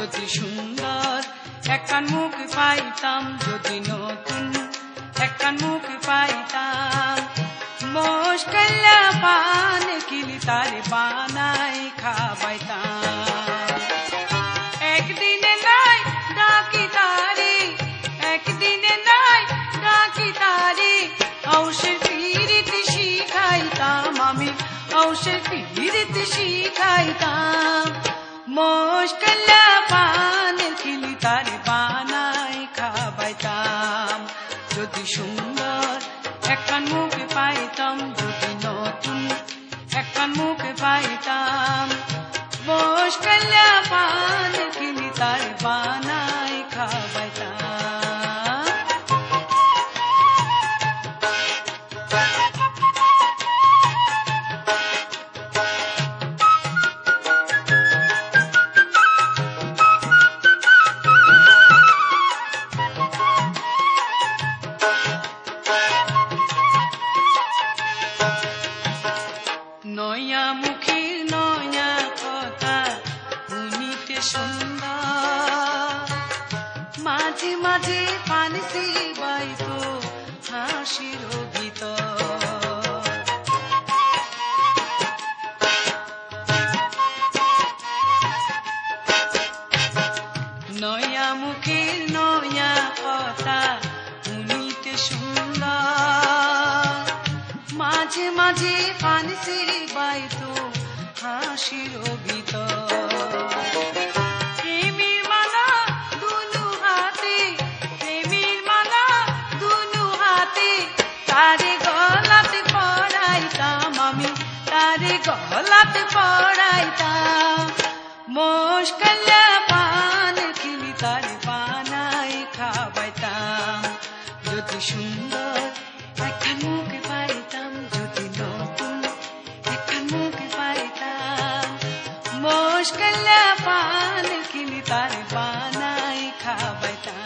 যদি সুন্দর একখান মুখ পাইতাম, যদি নতুন একখান মুখ পাইতাম, মুশকিলা পান কিলি তারে বানাই খাবাইতাম। একদিনে নাই ডাকি তারে, একদিনে নাই ডাকি তারে, ঔষধ পীড়িত শিখাইতাম আমি, ঔষধ পীড়িত শিখাইতাম। মুশকিলা পান কিলি তারে বানাই খাবাইতাম। যদি সুন্দর একখান মুখ পাইতাম, যদি নতুন একখান মুখ পাইতাম, মুশকিলা পান কিলি তারে বানাই খাবাইতাম। নয়া মুখের নয়া কথা শুনিতে সুন্দর, মাঝে মাঝে পানিতে বাইতো হাসির ভিতর। নয়া মুখের নয়া কথা শুনিতে সুন্দর, মাঝে মাঝে পানিতে বাইতো হাসির ভিতর। প্রেমের মালা দুনু হাতে, প্রেমের মালা দুনু হাতে, তারে গলাতে পড়াইতাম আমি, তারে গলাতে পড়াইতাম। মুশকিলা পান কিলি তারে বানাই খাবাইতাম। যদি সুন্দর একখান মুখ পাইতাম, যদি নতুন একখান মুখ পাইতাম, মুশকিলা পান কিলি তারে বানাই খাবাইতাম।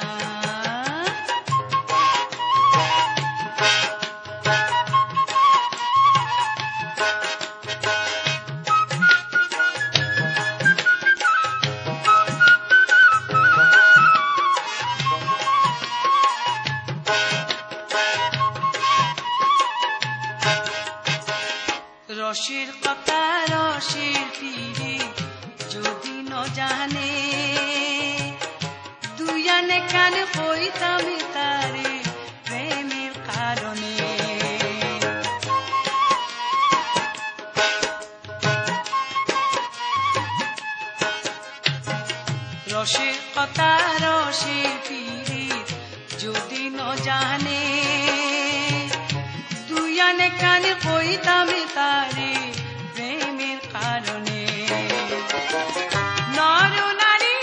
রসের কথা রসের পীড়ি যদি ন জানে, দুয়ানে কান হইতাম তারে প্রেমের কারণে। রসের কথা রসের পীড়ি যদি ন জানে, দুয়ানে কান হইতাম তারে প্রেমের কারণে। নর নারী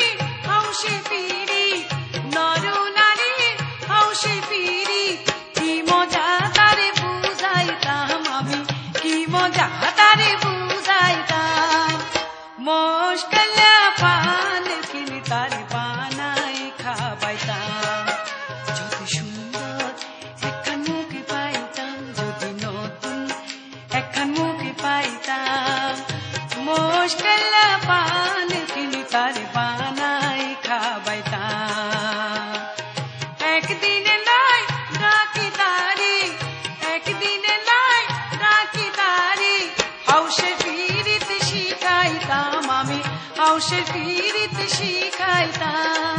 হংসে পীড়ি, নর নারী হংসে পীড়ি, কি মজা তারে বুঝাইতাম আমি, কি মজা তারে বুঝাইতাম। মুশকিলা পান কিলি তারে বানাই খাবাইতাম। যদি সুন্দর একখান মুখ পাইতাম, যদি নতুন একখান মুখ পাইতাম, মুশকিলা পান কিলি তারে বানাই খাবাইতাম। একদিনে নাই ডাকি তারে, একদিনে নাই ডাকি তারে, ঔষধ পীড়িত শিখাইতাম আমি, ঔষধ পীড়িত শিখাইতাম।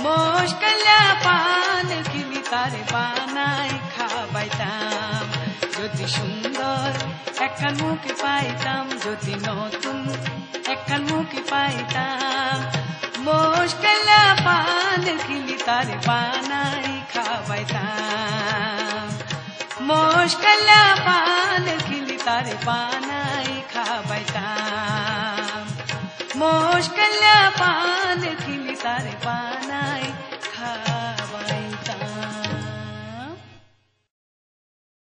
মুশকিলা পান কিলি তারে বানাই খাবাইতাম। যদি সুন্দর একখান মুখ পাইতাম, যদি নতুন একখান মুখ পাইতাম, মুশকিলা পান কিলি তারে বানাই খাবাইতাম। মুশকিলা পান কিলি তারে বানাই খাবাইতাম। মুশকিলা পান কিলি তারে